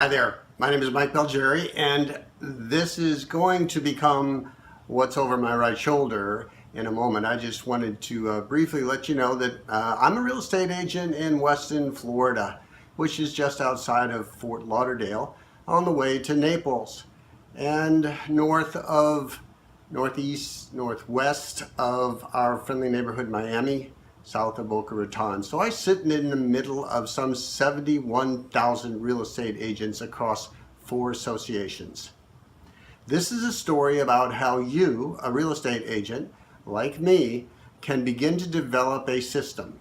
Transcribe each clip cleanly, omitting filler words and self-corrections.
Hi there, my name is Mike Belgeri, and this is going to become what's over my right shoulder in a moment. I just wanted to briefly let you know that I'm a real estate agent in Weston, Florida, which is just outside of Fort Lauderdale on the way to Naples and northeast, northwest of our friendly neighborhood, Miami, south of Boca Raton. So I sit in the middle of some 71,000 real estate agents across 4 associations. This is a story about how you, a real estate agent like me, can begin to develop a system.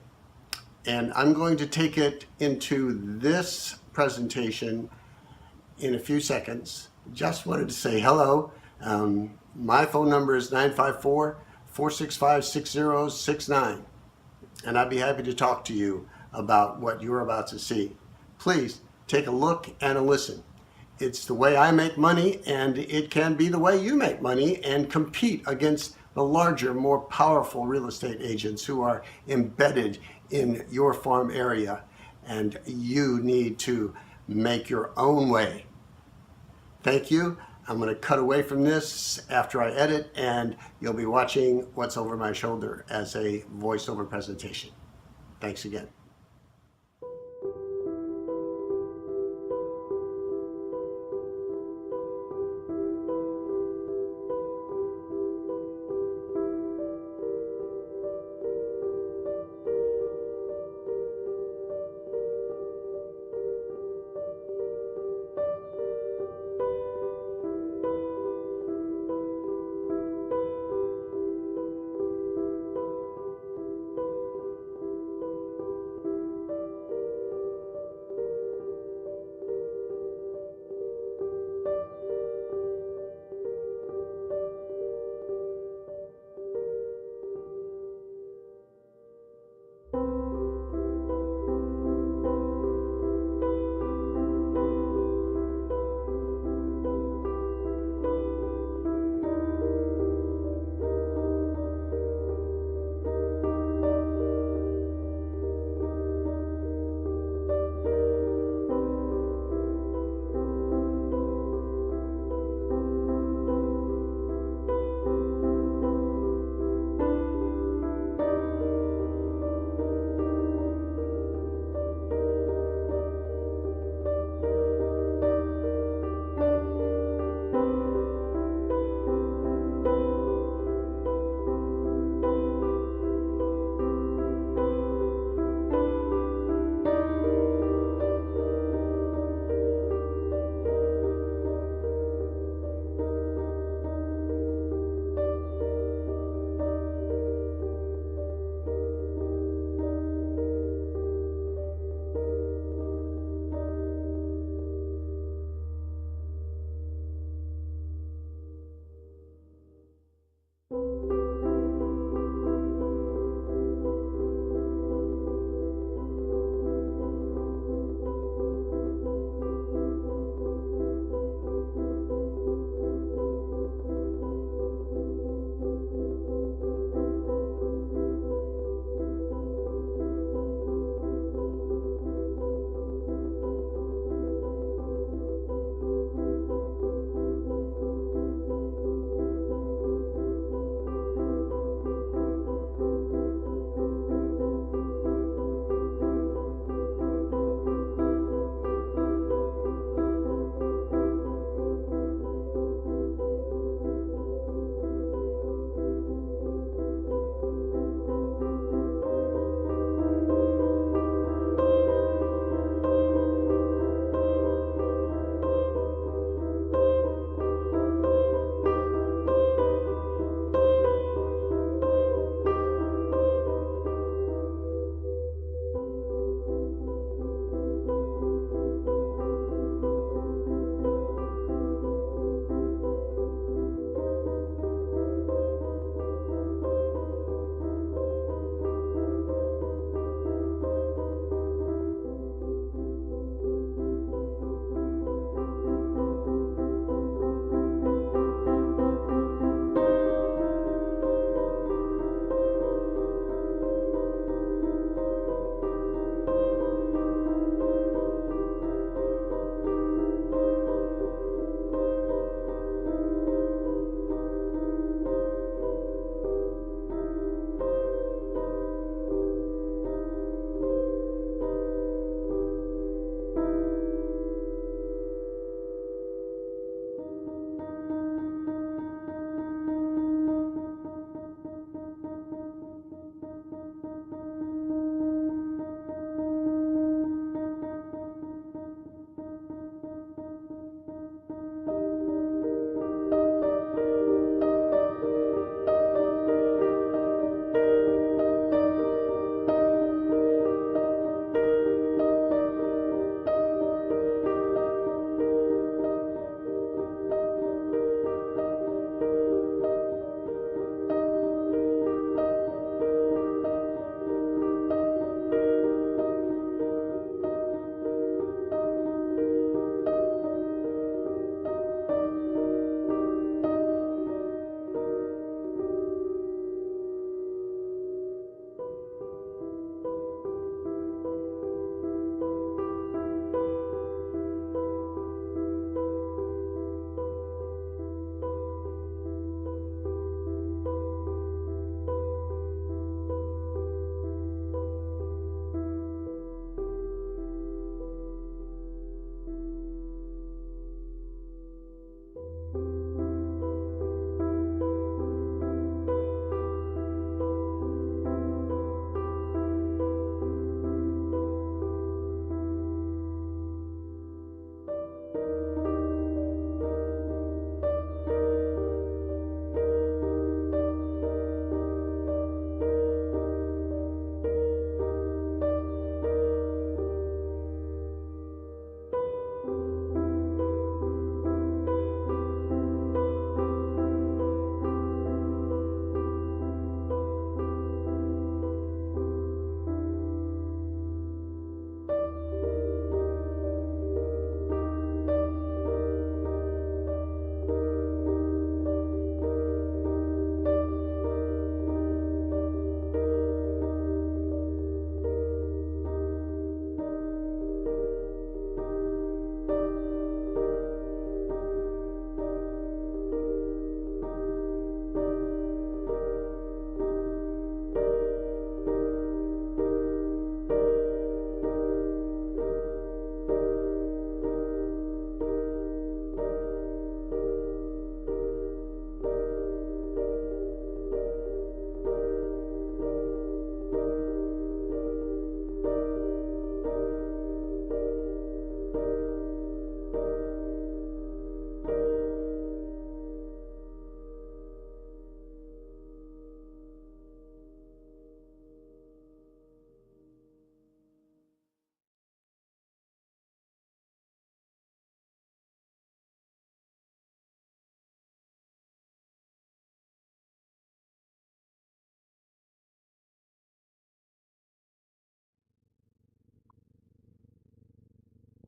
And I'm going to take it into this presentation in a few seconds. Just wanted to say hello. My phone number is 954-465-6069, and I'd be happy to talk to you about what you're about to see. Please take a look and a listen. It's the way I make money, and it can be the way you make money and compete against the larger, more powerful real estate agents who are embedded in your farm area, and you need to make your own way. Thank you. I'm going to cut away from this after I edit, and you'll be watching what's over my shoulder as a voiceover presentation. Thanks again.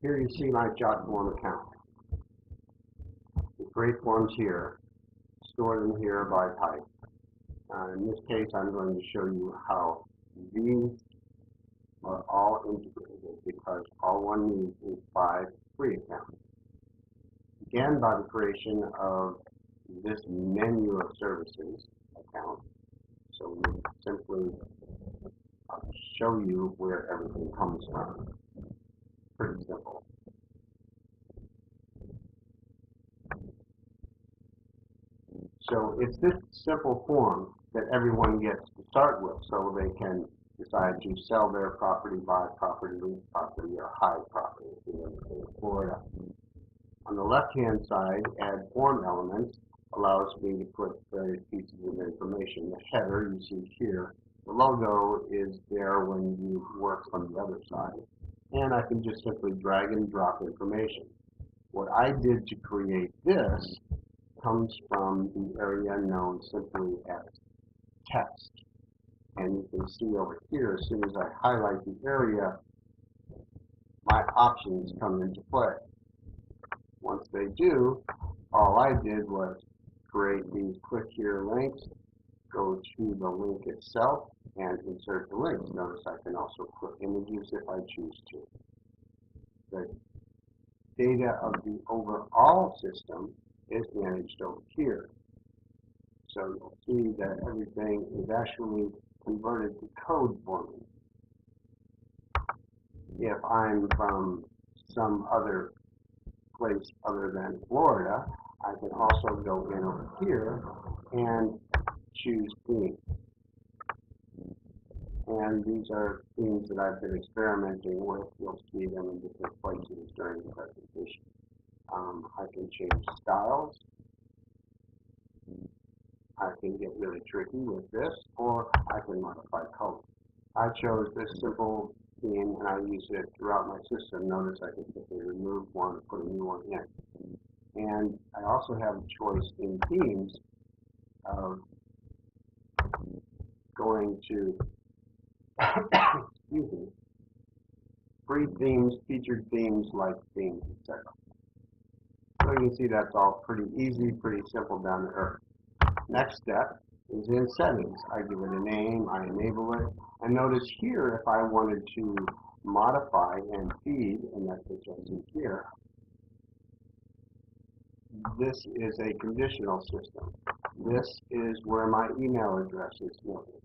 Here you see my jotform account. We create forms here, store them here by type. In this case, I'm going to show you how these are all integrated because all one needs is 5 free accounts. Again, by the creation of this menu of services account. So we simply show you where everything comes from. Pretty simple. So it's this simple form that everyone gets to start with, so they can decide to sell their property, buy property, lease property, or hide property if you live in Florida. On the left-hand side, add form elements allows me to put various pieces of information. The header you see here, the logo is there when you work from the other side. And I can just simply drag and drop information. What I did to create this comes from the area known simply as text. And you can see over here, as soon as I highlight the area, my options come into play. Once they do, all I did was create these click here links, go to the link itself, and insert the links. Notice I can also put images if I choose to. The data of the overall system is managed over here. So you'll see that everything is actually converted to code for me. If I'm from some other place other than Florida, I can also go in over here and choose theme. And these are themes that I've been experimenting with. You'll see them in different places during the presentation. I can change styles. I can get really tricky with this, or I can modify color. I chose this simple theme and I use it throughout my system. Notice I can simply remove one and put a new one in. And I also have a choice in themes of going to excuse me, free themes, featured themes, like themes, etc. So you can see that's all pretty easy, pretty simple down to earth. Next step is in settings. I give it a name, I enable it, and notice here if I wanted to modify and feed, and that's what you'll see here, this is a conditional system. This is where my email address is noted.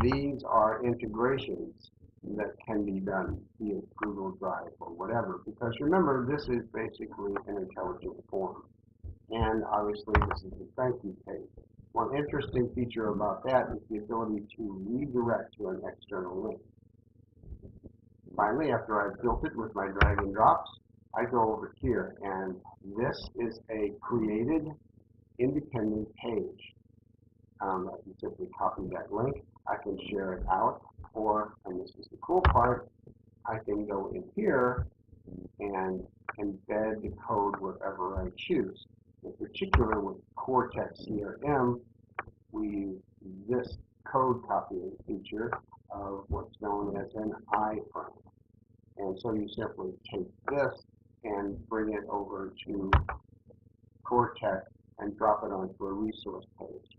These are integrations that can be done via Google Drive or whatever, because remember, this is basically an intelligent form. And obviously, this is the thank you page. One interesting feature about that is the ability to redirect to an external link. Finally, after I've built it with my drag and drops, I go over here, and this is a created independent page. I can simply copy that link. I can share it out, or, and this is the cool part, I can go in here and embed the code wherever I choose. In particular, with Cortex CRM, we use this code copying feature of what's known as an iframe. And so you simply take this and bring it over to Cortex and drop it onto a resource page.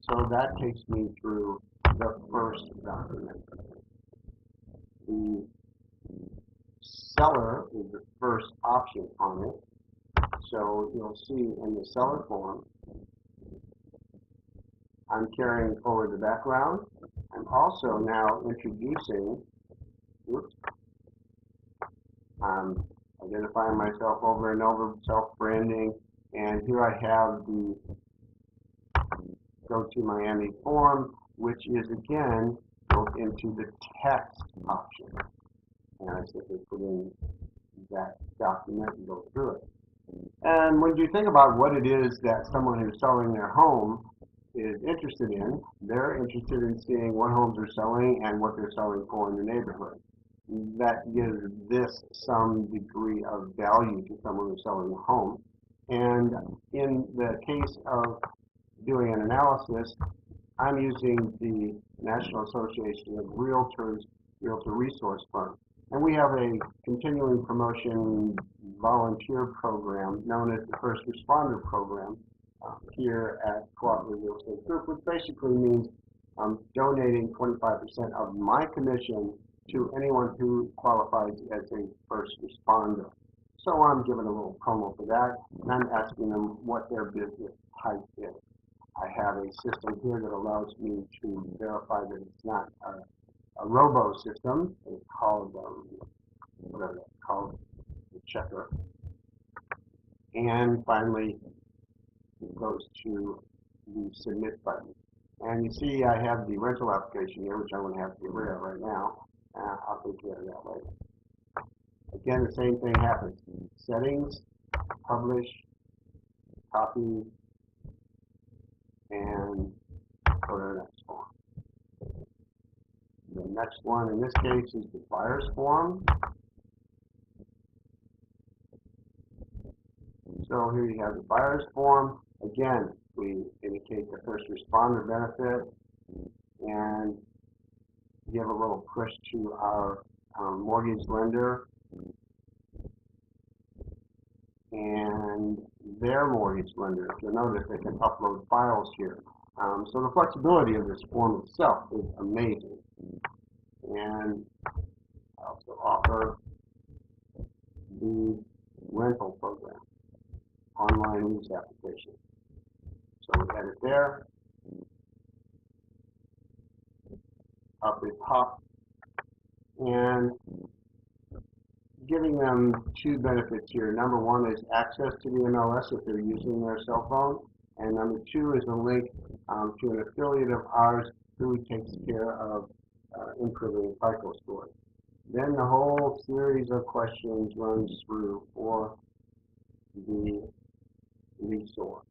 So that takes me through the first document. The seller is the first option on it. So you'll see in the seller form, I'm carrying forward the background. I'm also now introducing, I'm identifying myself over and over, self-branding, and here I have the Go to Miami form, which is again built into the text option. And I simply put in that document and go through it. And when you think about what it is that someone who's selling their home is interested in, they're interested in seeing what homes are selling and what they're selling for in the neighborhood. That gives this some degree of value to someone who's selling a home. And in the case of doing an analysis, I'm using the National Association of Realtors Realtor Resource Firm. And we have a continuing promotion volunteer program known as the First Responder Program here at Cooperative Real Estate Group, which basically means donating 25% of my commission to anyone who qualifies as a first responder. So I'm giving a little promo for that, and I'm asking them what their business type is. I have a system here that allows me to verify that it's not a robo system. It's called, whatever that's called, the checker. And finally, it goes to the submit button. And you see I have the rental application here, which I'm going to have to get rid of right now. I'll take care of that later. Again, the same thing happens. Settings, publish, copy, and go to the next form. The next one in this case is the buyer's form. So here you have the buyer's form. Again, we indicate the first responder benefit and give a little push to our mortgage lender and their mortgage lender. If you'll notice, they can upload files here. So the flexibility of this form itself is amazing. And I also offer the rental program, online lease application. So we edit there. Up at top, and giving them two benefits here. Number one is access to the MLS if they're using their cell phone, and number two is a link to an affiliate of ours who takes care of improving FICO scores. Then the whole series of questions runs through for the leaseor.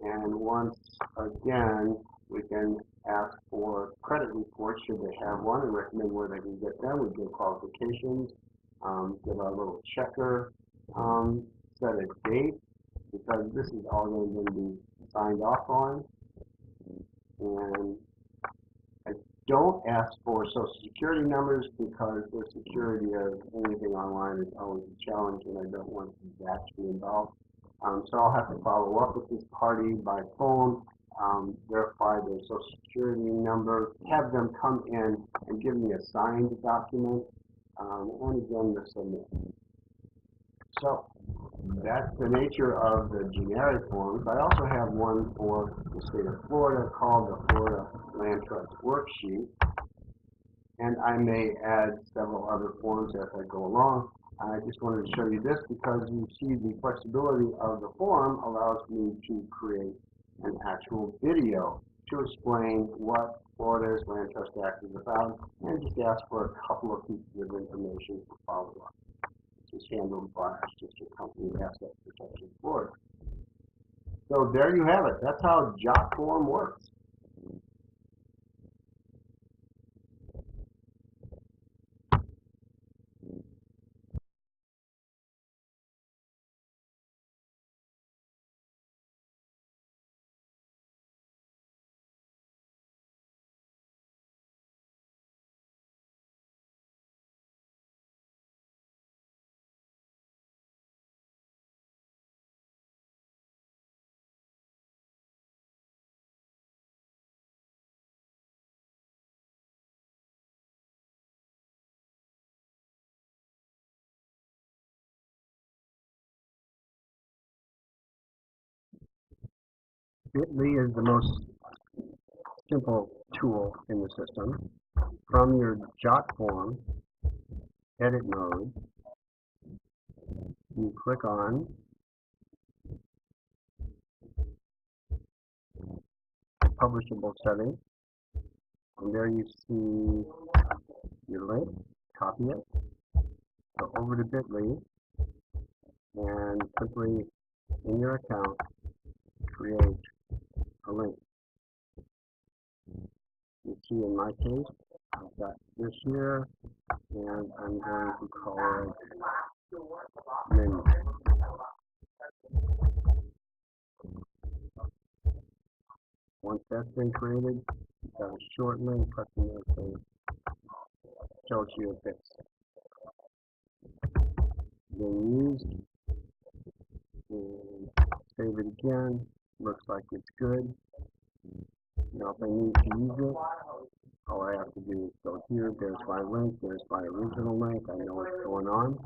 And once again, we can ask for credit reports should they have one and recommend where they can get them. We give qualifications, give our little checker, set a date because this is all going to be signed off on. And I don't ask for social security numbers because the security of anything online is always a challenge and I don't want that to be involved. So I'll have to follow up with this party by phone, verify their social security number, have them come in and give me a signed document, and again the submit. So that's the nature of the generic forms. I also have one for the state of Florida called the Florida Land Trust Worksheet, and I may add several other forms as I go along. I just wanted to show you this because you see the flexibility of the form allows me to create an actual video to explain what Florida's Land Trust Act is about and just ask for a couple of pieces of information for follow-up. This is handled by our sister company, Asset Protection Florida. So there you have it. That's how jotform works. Bitly is the most simple tool in the system. From your jotform edit mode, you click on publishable settings, and there you see your link. Copy it, go over to Bitly, and simply in your account create a link. You see in my case, I've got this here, and I'm going to call it menu. Once that's been created, you've got a short link, pressing OK. shows you if it's been used. And save it again. Looks like it's good. Now if I need to use it, all I have to do is go here. There's my link. There's my original link. I know what's going on.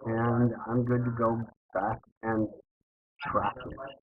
And I'm good to go back and track it.